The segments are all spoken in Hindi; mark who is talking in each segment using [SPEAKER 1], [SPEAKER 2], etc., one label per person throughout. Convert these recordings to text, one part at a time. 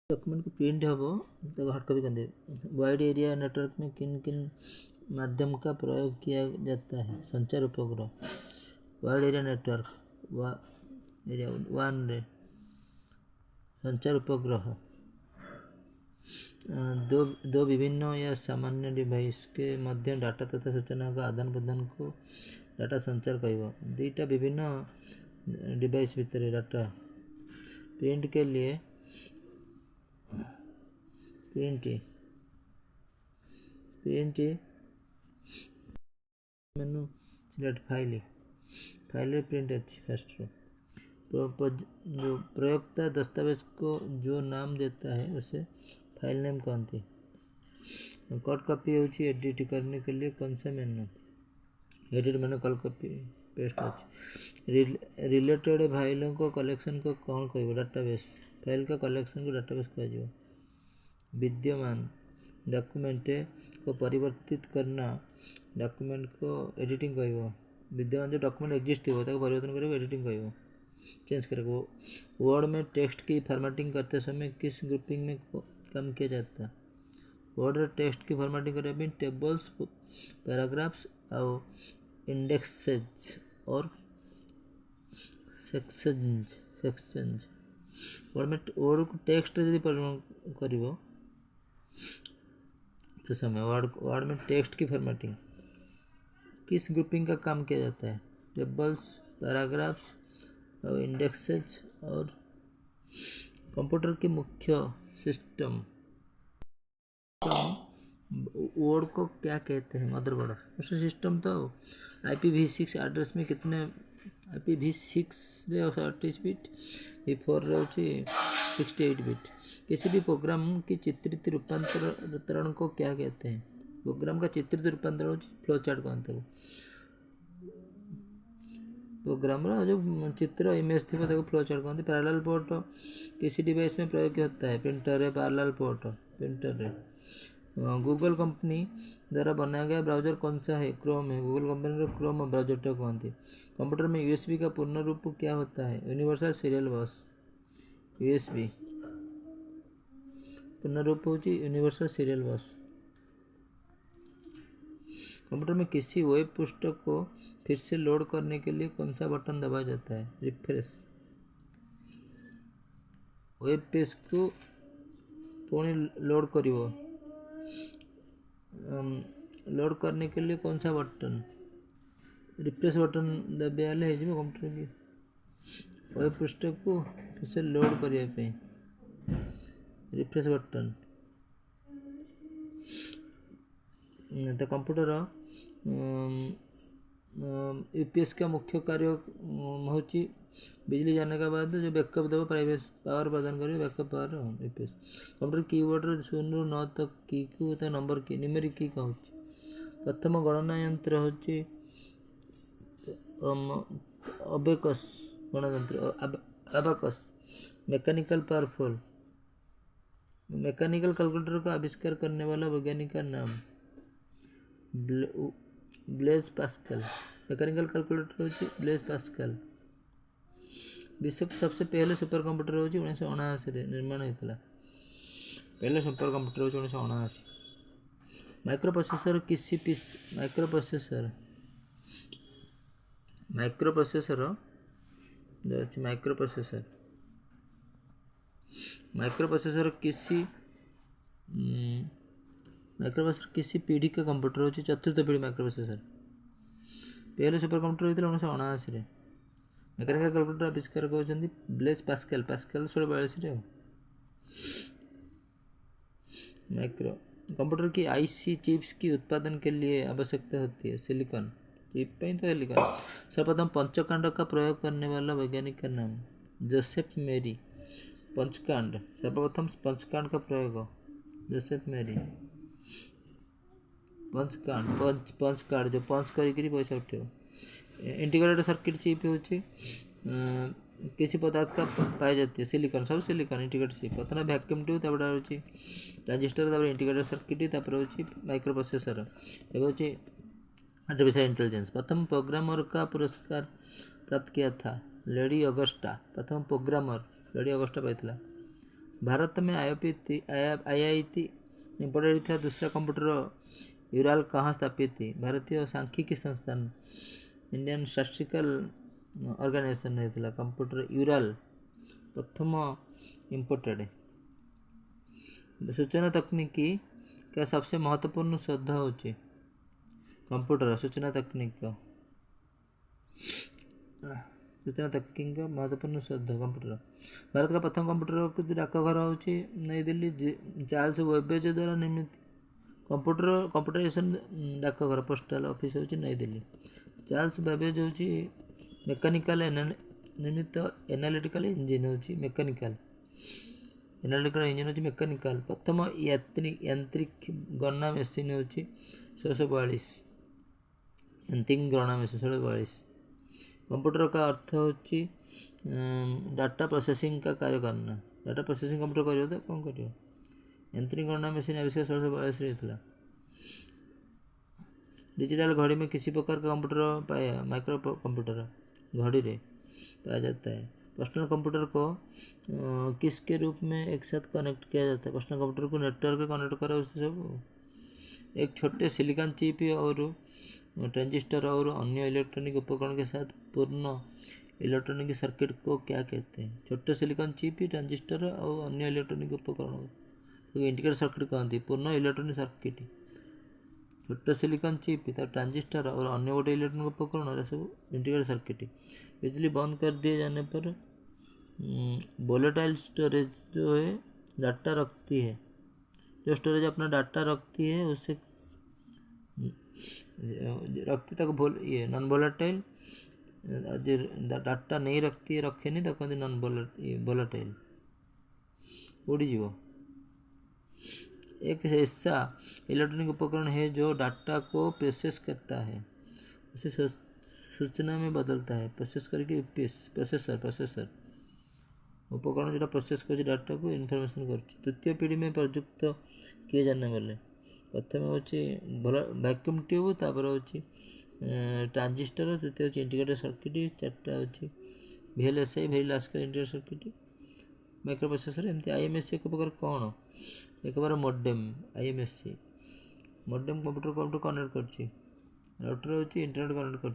[SPEAKER 1] डॉक्यूमेंट को प्रिंट हब तो हार्ड कॉपी कर वाइड एरिया नेटवर्क में किन किन माध्यम का प्रयोग किया जाता है। संचार उपग्रह, wide area network, area one रे संचार उपग्रह, दो विभिन्न या सामान्य डिवाइस के मध्य डाटा तथा सूचना का आदान प्रदान को डाटा संचार कहब। दुईटा विभिन्न डिवाइस भितर डाटा प्रिंट के लिए प्रिंट मेनू सिलेक्ट फाइल प्रिंट अच्छी फर्स्ट रो प्रयोक्ता दस्तावेज को जो नाम देता है उसे फाइल नेम कहते हैं। कट कॉपी होची एडिट करने के लिए कौन सा मेनू, एडिट मेनू कट कॉपी पेस्ट अच्छी। रिलेटेड फाइलों को कलेक्शन को कौन कह, डाटाबेस, फाइल का कलेक्शन को डाटाबेस कह। विद्यमान डॉक्यूमेंट को परिवर्तित करना, डॉक्यूमेंट को एडिटिंग कह। विद्यमान जो डॉक्यूमेंट एग्जिस्ट हो परिवर्तन कर एडिटिंग कह, चेंज कर। वर्ड में टेक्स्ट की फॉर्मेटिंग करते समय किस ग्रुपिंग में काम किया जाता है। वर्ड और टेक्स्ट की फॉर्मेटिंग करने टेबल्स, पैराग्राफ्स और इंडेक्सेज और सेक्शंस। वर्ड को टेक्स्ट यदि कर तो समय वर्ड में टेक्स्ट की फॉर्मेटिंग किस ग्रुपिंग का काम किया जाता है। टेबल्स, पैराग्राफ्स और इंडेक्सेज और कंप्यूटर के मुख्य सिस्टम वर्ड को क्या कहते हैं, मदरबोर्ड। उस सिस्टम तो IPv6 एड्रेस में कितने IPv6 रे 38 बिट, V4 रही 68 बिट। किसी भी प्रोग्राम की चित्रित रूपांतरण को क्या कहते हैं। प्रोग्राम का चित्रित रूपांतरण फ्लो चार्ट कहते हैं। प्रोग्राम जो चित्र इमेज थी फ्लो चार्ट कहते हैं। पैरेलल पोर्ट किसी डिवाइस में प्रयोग होता है। प्रिंटर है पैरेलल पोर्ट, प्रिंटर है। गूगल कंपनी द्वारा बनाया गया ब्राउजर कौन सा है, क्रोम है। गूगल कंपनी का क्रोम ब्राउजर तो कहते हैं। कंप्यूटर में USB का पूर्ण रूप क्या होता है, यूनिवर्सल सीरियल बस। USB पूर्ण रूप हो यूनिवर्सल सीरियल बस। कंप्यूटर में किसी वेब पुस्तक को फिर से लोड करने के लिए कौन सा बटन दबाया जाता है, रिफ्रेश। वेब पेज को पुणी लोड लोड करने के लिए कौन सा बटन, रिफ्रेश बटन दबाइले कंप्यूटर की वेब पुस्तक को फिर से लोड करने रिफ्रेश बटन। तो कंप्यूटर UPS का मुख्य कार्य हो बिजली जाने के बाद जो बैकअप देव प्राइवेट पावर प्रदान कर backup power UPS। Computer keyboard 0 ରୁ 9 तक की को नंबर की न्यूमेरिक की कहूँ। प्रथम गणना यंत्र हूँ अबेकस गणतंत्र abacus. Mechanical powerful mechanical calculator का आविष्कार करने वाला वैज्ञानिक का नाम, ब्लेज पास्कल। मैकेनिकल कैलकुलेटर हूँ ब्लेज पास्कल। विश्व के सबसे पहले सुपर कंप्यूटर हूँ 1979 निर्माण होता। पहले सुपर कंप्यूटर हूँ 1979। माइक्रोप्रोसेसर किसी किसी पीढ़ी का कंप्यूटर हूँ चतुर्थ पीढ़ी माइक्रोप्रोसेसर। पहले सुपर कंप्यूटर होता 1979। मैकेनिकल कैलकुलेटर आविष्कार कर ब्लेज पास्कल 1642। माइक्रो कंप्यूटर की IC चिप्स की उत्पादन के लिए आवश्यकता होती है सिलिकॉन चिप तो सिलिकॉन। सर्वप्रथम पंचकांड का प्रयोग करने वाला वैज्ञानिक का नाम, जोसेफ मेरी। पंचकांड, सर्वप्रथम पंचकांड का प्रयोग जोसेफ मेरी। पंचकांड जो पंच करी पैसा उठे। इंटीग्रेटेड सर्किट चिप हो किसी पदार्थ का पाई जाती है सिलिकॉन, सब सिलिकॉन इंटीग्रेटेड चिप। प्रथम वैक्यूम ट्यूब तापर ट्रांजिस्टर तापर इंटीग्रेटेड सर्किट तापर माइक्रोप्रोसेसर आर्टिफिशियल इंटेलिजेंस। प्रथम प्रोग्रामर का पुरस्कार प्राप्त किया था लेडी अगस्टा। प्रथम प्रोग्रामर लेडी अगस्टा पाई। भारत में IIT इम्पोर्टेड था दूसरा कंप्यूटर यूराल कहाँ स्थापित थी? भारतीय सांख्यिकी संस्थान इंडियन स्टैटिस्टिकल ऑर्गेनाइजेशन रही कंप्यूटर यूराल प्रथम इम्पोर्टेड। सूचना तकनीकी का सबसे महत्वपूर्ण शोध होची कंप्यूटर सूचना तकनीक का महत्वपूर्ण शोध कंप्यूटर। भारत का प्रथम कंप्यूटर डाकघर होची नई दिल्ली चार्ल्स वेबेज द्वारा निर्मित कंप्यूटराइजेशन डाकघर पोस्टल ऑफिस होची नई दिल्ली। चार्ल्स बेबेज होची मेकानिकल निर्मित एनालिटिकल इंजिन होची मेकानिकल मेकानिकल प्रथम यांत्रिक गणना मेसीन होची 1642 यांत्रिक गणना मेसीन 1642। कंप्यूटर का अर्थ होची डाटा प्रोसेसिंग का कार्य करना। डाटा प्रोसेसिंग कंप्यूटर करियो तो कौन करियो? यांत्रिक गणना मेसीन आविष्कार 1642 रे थला। डिजिटल घड़ी में किसी प्रकार का कंप्यूटर पाया? माइक्रो कंप्यूटर घड़ी रे पाया जाता है। पर्सनल कंप्यूटर को किसके रूप में एक साथ कनेक्ट किया जाता है? पर्सनल कंप्यूटर को नेटवर्क में कनेक्ट करा उससे सब एक छोटे सिलिकॉन चिप और ट्रांजिस्टर और अन्य इलेक्ट्रॉनिक उपकरण के साथ पूर्ण इलेक्ट्रॉनिक सर्किट को क्या कहते हैं? छोटे सिलिकॉन चिप ट्रांजिस्टर और अन्य इलेक्ट्रॉनिक उपकरण को इंटीग्रेटेड सर्किट कहते हैं। पूर्ण इलेक्ट्रॉनिक सर्किट छोटे सिलिकॉन चिप ट्रांजिस्टर और अन्य गोटे इलेक्ट्रॉनिक उपकरण सब इंटीग्रेटेड सर्किट। बिजली बंद कर दिए जाने पर वोलेटाइल स्टोरेज जो है डाटा रखती है, जो स्टोरेज अपना डाटा रखती है उससे रखती तक ये नॉन वोलेटाइल डाटा नहीं रखती है रखे नहीं तो कहते नॉन वोलेटाइल उड़ी जीव। एक ऐसा इलेक्ट्रॉनिक उपकरण है जो डाटा को प्रोसेस करता है, उसे सूचना में बदलता है। प्रोसेस करके प्रोसेसर उपकरण जो प्रोसेस कर डाटा को इनफॉरमेशन कर। तृतीय पीढ़ी में प्रयुक्त किए जाने वाले प्रथम हूँ वैक्यूम ट्यूब, तापर हूँ ट्रांजिस्टर, तृतीय हूँ इंटीग्रेटेड सर्किट, चार्टा हूँ VLSI very large scale integrated circuit, microprocessor एमती। IMSC एक प्रकार कौन? एक बार modem IMSC modem computer connect कर राउटर हूँ इंटरनेट कनेक्ट कर।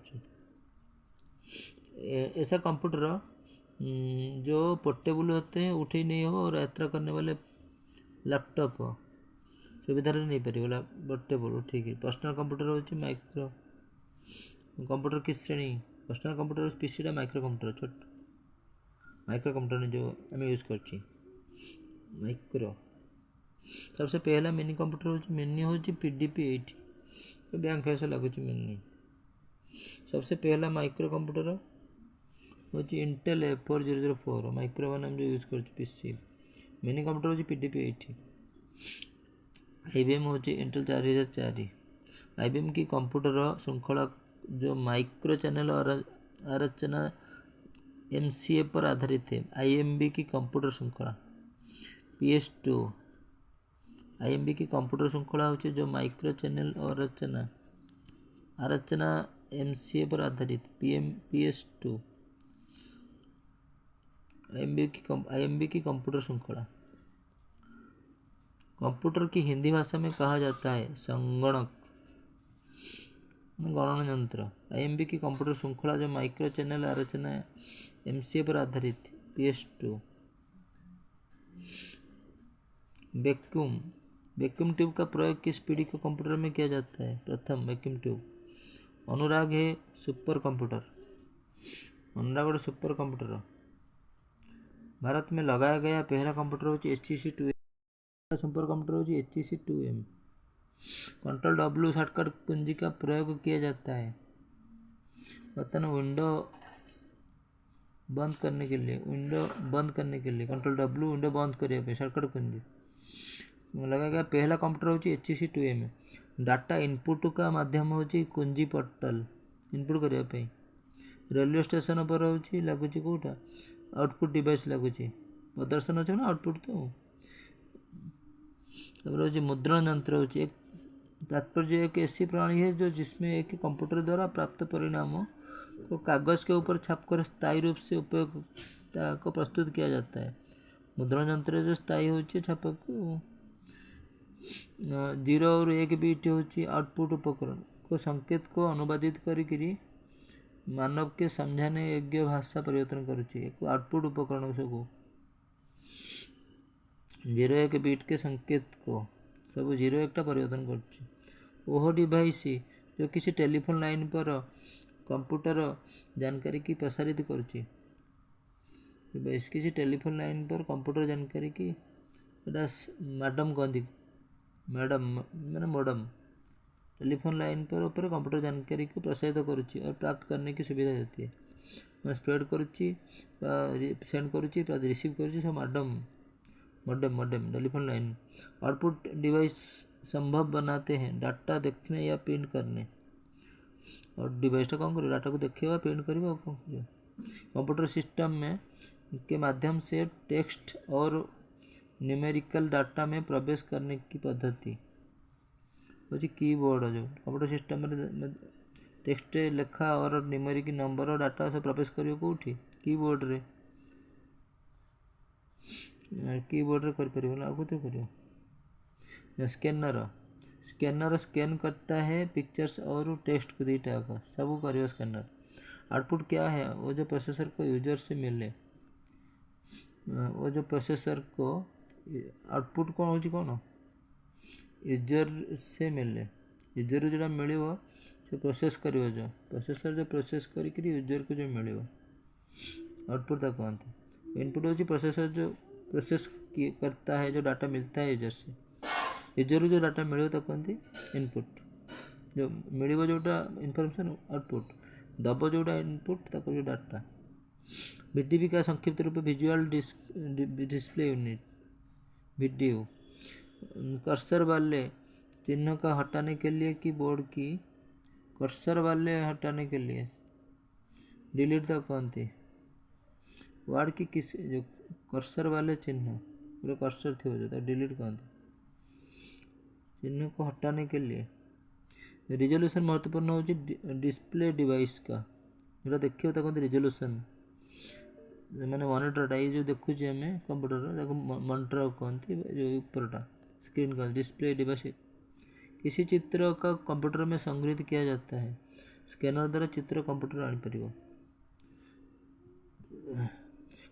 [SPEAKER 1] ऐसा कंप्यूटर जो पोर्टेबल होते हैं, उठे नहीं हो और यात्रा करने वाले लैपटॉप सुविधा नहीं पार पोर्टेबल ठीक है। पर्सनल कंप्यूटर हूँ माइक्रो कंप्यूटर की श्रेणी। पर्सनल कंप्यूटर पीसीटा माइक्रो कंप्यूटर छोट माइक्रो कंप्यूटर जो आम यूज कर माइक्रो। सबसे पहला मिनी कंप्यूटर हूँ मिनी हूँ PDP-8 बैंक फैस लगुच मिनी। सबसे पहला माइक्रो कंप्यूटर हूँ इंटेल A4004 माइक्रो वन जो यूज कर पीसी। मिनी कंप्यूटर हूँ PDP-8। IBM हूँ इंटेल 4004। IBM की कंप्यूटर श्रृंखला जो माइक्रो चैनल और आरचना MCA पर आधारित है। IMB की कंप्यूटर श्रृंखला PS2। IMB की कंप्यूटर श्रृंखला होची जो माइक्रो चैनल और आरचना MCA पर आधारित PS2। IMB की कंप्यूटर श्रृंखला। कंप्यूटर की हिंदी भाषा में कहा जाता है संगणक गणन यंत्र। IMB की कंप्यूटर श्रृंखला जो माइक्रो चैनल आरचना MCA पर आधारित PS2। वैक्यूम ट्यूब का प्रयोग किस पीढ़ी के कंप्यूटर में किया जाता है? प्रथम वैक्यूम ट्यूब। अनुराग है सुपर कंप्यूटर। अनुराग गोटे सुपर कंप्यूटर। भारत में लगाया गया पहला कंप्यूटर हूँ HEC 2M। सुपर कंप्यूटर हूँ HEC 2M। Control W shortcut कुंजी का प्रयोग किया जाता है बटन विंडो बंद करने के लिए कंट्रोल W विंडो बंद करने शॉर्टकट कुंजी लगा गया। पहला कंप्यूटर हूँ HEC 2M। डाटा इनपुट का माध्यम हूँ कुंजी पोर्टल इनपुट करने। रेलवे स्टेशन पर हूँ लगुच कौटा आउटपुट डिवाइस लगुच प्रदर्शन अच्छे ना आउटपुट तो हूँ मुद्रण यंत्र हूँ एक तात्पर्य एक ऐसी प्रणाली है जो जिसमें एक कंप्यूटर द्वारा प्राप्त परिणामों को कागज के ऊपर छापकर स्थायी रूप से उपयोगिता को प्रस्तुत किया जाता है। मुद्रण यंत्र जो स्थायी होची छापा को 0 और 1 बीट होची आउटपुट उपकरण को संकेत को अनुवादित करी मानव के समझाने योग्य भाषा परिवर्तन करुची एक आउटपुट उपकरण सब 0-1 बीट के संकेत को सब 0-1 टा परिवर्तन करुची ओह डिवाइस जो किसी टेलीफोन लाइन पर कंप्यूटर जानकारी की प्रसारित करुची डिवाइस किसी टेलीफोन लाइन पर कंप्यूटर जानकारी की मैडम कहती मैडम मैंने मॉडम टेलीफोन लाइन पर ऊपर कंप्यूटर जानकारी को प्रसारित करुची और प्राप्त करने की सुविधा देती है मैं स्प्रेड करुची सेंड करुची रिसीव करुची सब madam modem modem telephone line output device संभव बनाते हैं डाटा देखने या प्रिंट करने और डिवाइस कौन करेगा डाटा को देखेगा प्रिंट करेगा और कौन करेगा कंप्यूटर सिस्टम में के माध्यम से टेक्स्ट और न्यूमेरिकल डाटा में प्रवेश करने की पद्धति होची कीबोर्ड जो कंप्यूटर सिस्टम में टेक्स्ट लेखा और न्यूमेरिक नंबर और डाटा से प्रवेश करियो कोठी कीबोर्ड रे कर परियो ना आगु तो करियो स्कैनर स्कैनर स्कैन करता है पिक्चर्स और टेक्स्ट को दीटा का सब करियो स्कैनर आउटपुट क्या है वो जो प्रोसेसर को यूजर से मिले वो जो प्रोसेसर को आउटपुट कौन होची कौन यूजर से मिले यूजर जो मिले से प्रोसेस करियो जो प्रोसेसर जो प्रोसेस करी यूजर को जो मिले आउटपुट तक कहते इनपुट होची प्रोसेसर जो प्रोसेस करता है जो डाटा मिलता है यूजर से यूजर जो डाटा मिले तक कहते इनपुट जो मिले जोटा इनफॉरमेशन आउटपुट दब जोटा इनपुट तक जो डाटा वीडीबी का संक्षिप्त रूप visual display unit video cursor वाले चिन्ह का हटाने के लिए कीबोर्ड की कर्सर वाले हटाने के लिए डिलीट तक कहती वर्ड की किसी जो कर्सर वाले चिन्ह पूरे कर्सर थे हो जाता डिलीट कहते चिन्ह को हटाने के लिए रिजोल्यूशन महत्वपूर्ण हो डिस्प्ले डिवाइस का जो देखिए कहते रिजोल्यूशन मैंने मॉनिटर ये जो देखुचे हमें कंप्यूटर मॉनिटर कहते जो ऊपरटा स्क्रीन का डिस्प्ले डिवाइस किसी चित्र का कंप्यूटर में संग्रहित किया जाता है स्कैनर द्वारा चित्र कंप्यूटर आनीपर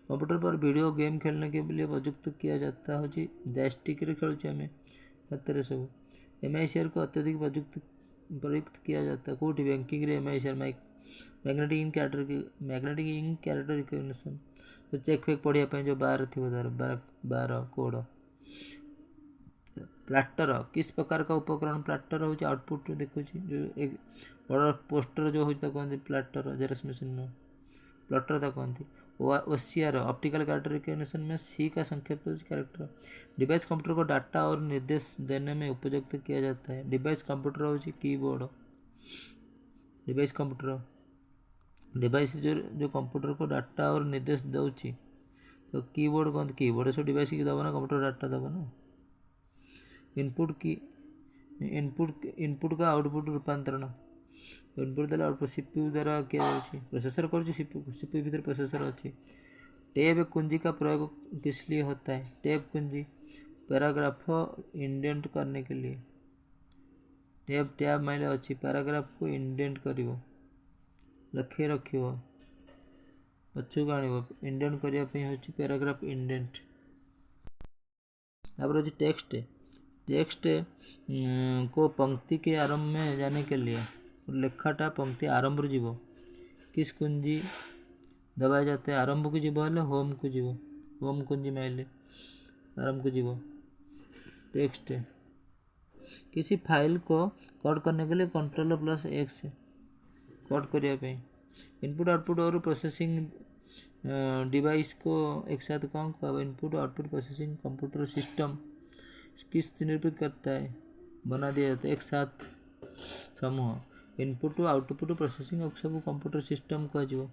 [SPEAKER 1] कंप्यूटर पर वीडियो गेम खेलने के लिए प्रयुक्त किया जाता है जॉयस्टिक रे खेलुचे हमें हाथ सब एमआईसीआर को अत्यधिक प्रयुक्त किया जाता है कोठी बैंकिंग रे MICR magnetic ink character recognition तो चेक फेक पढ़िया जो 12 थी 12 कोड प्लाटर किस प्रकार का उपकरण प्लाटर हो आउटपुट देखुँ जो एक बड़ा पोस्टर जो होता कहते प्लाटर जेरक्स मशीन प्लाटर था कहती ओसीआर ऑप्टिकल कैरेक्टर रिकग्निशन में सी का संक्षिप्त कैरेक्टर डिवाइस कंप्यूटर को डाटा और निर्देश देने में उपयुक्त किया जाता है डिवाइस कंप्यूटर हो कीबोर्ड डिवाइस कंप्यूटर डिवाइस जो कंप्यूटर को डाटा और निर्देश दौची तो कीबोर्ड कहते कीबोर्ड से डिवाइस की दबा ना कंप्यूटर डाटा दबा ना इनपुट का आउटपुट रूपांतरण इनपुट द्वारा आउटपुट सीपीयू द्वारा किया जाए प्रोसेसर कर सीपीयू भीतर प्रोसेसर अच्छी टैब कुंजी का प्रयोग किस लिए होता है टैब कुंजी पैराग्राफ इंडेंट करने के लिए टैब माइले अच्छी पैराग्राफ को इंडेंट करिवो लखे रखिवो पछुक आनिवो इंडेंट करिया पे होची पैराग्राफ इंडेंट तापर होची टेक्स्ट को पंक्ति के आरंभ में जाने के लिए लेखाटा पंक्ति आरंभ जीव किस कुंजी दबाए जाते हैं आरंभ को जीव हेल्ले होम को जीव होम कुंजी माइले आरंभ को जीव टेक्स्ट किसी फाइल को कोड करने के लिए Ctrl+X से कोड करिया इनपुट आउटपुट और प्रोसेसिंग डिवाइस को एक साथ काम कर input output processing computer system किस निरूपित करता है बना दिया जाता है एक साथ समूह इनपुट आउटपुट प्रोसेसिंग सब कंप्यूटर सिस्टम कह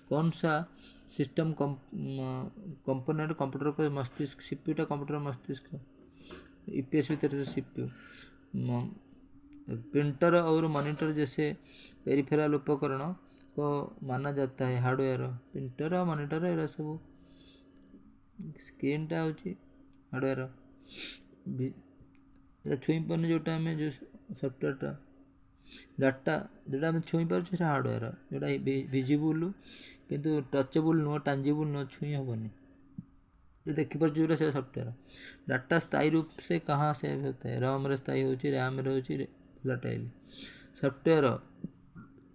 [SPEAKER 1] कौन सा सिस्टम कंपोनेंट कंप्यूटर को मस्तिष्क सीपीयूटा कंप्यूटर मस्तिष्क ईपीएस भीतर से सीपीयू प्रिंटर और मॉनिटर जैसे पेरिफेरल उपकरण को माना जाता है हार्डवेयर प्रिंटर और मॉनिटर ये सब स्क्रीनटा हूँ हार्डवेयर छुई पाने जोटा आम जो सफ्टवेयरटा डाटा जोटा आम छुई पार्छ से हार्डवेयर जोटा विजिबल किंतु टचेबल नुह टांजिबल नुह छुई हेनी जो देखिपार जोटा से सफ्टवेयर डाटा स्थायी रूप से कहाँ सेव होता है रोम रे स्थायी होची रैम रे होची वोलाटाइल सफ्टवेयर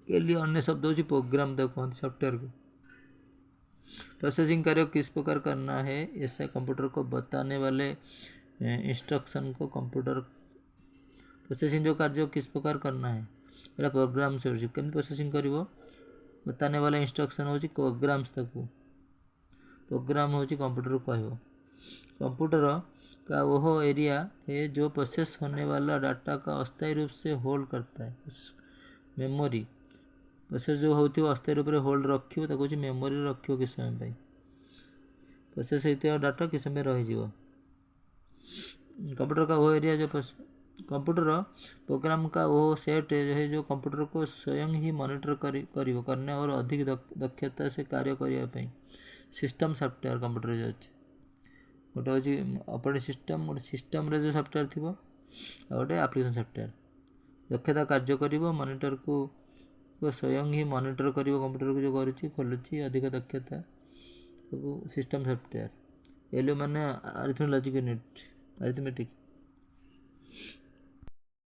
[SPEAKER 1] के लिए अन्य शब्द होची प्रोग्राम तक कहते सॉफ्टवेयर को प्रोसेसिंग कार्य किस प्रकार करना है ऐसा कंप्यूटर को बताने वाले इंस्ट्रक्शन को कंप्यूटर प्रोसेसिंग जो कार्य किस प्रकार करना है ये प्रोग्राम से केम प्रोसेसिंग करिवो बताने वाला इंस्ट्रक्शन होची प्रोग्राम्स तक प्रोग्राम होची कंप्यूटर को कहबो कंप्यूटर का वो एरिया है जो प्रोसेस होने वाला डाटा का अस्थायी रूप से होल्ड करता है मेमोरी प्रोसेस जो होती है अस्थायी रूप से होल्ड रखियो ताको होची मेमोरी रखियो किस समय पे प्रोसेस होता डाटा किस समय रही कंप्यूटर का वो एरिया जो कंप्यूटर प्रोग्राम का वो सेट है जो कंप्यूटर को स्वयं ही मॉनिटर करने और अधिक दक्षता से कार्य करने सिस्टम सॉफ्टवेयर कंप्यूटर जो अच्छे गोटे हूँ ऑपरेटिंग सिस्टम गोटे सिस्टम रे जो सॉफ्टवेयर थी गोटे एप्लिकेशन सॉफ्टवेयर दक्षता कार्य कर मॉनिटर को स्वयं ही मॉनिटर कर कंप्यूटर को जो करुच्ची खोलुची अधिक दक्षता सिस्टम सॉफ्टवेयर एलु माने अरिथमेटिक यूनिट अरिथमेटिक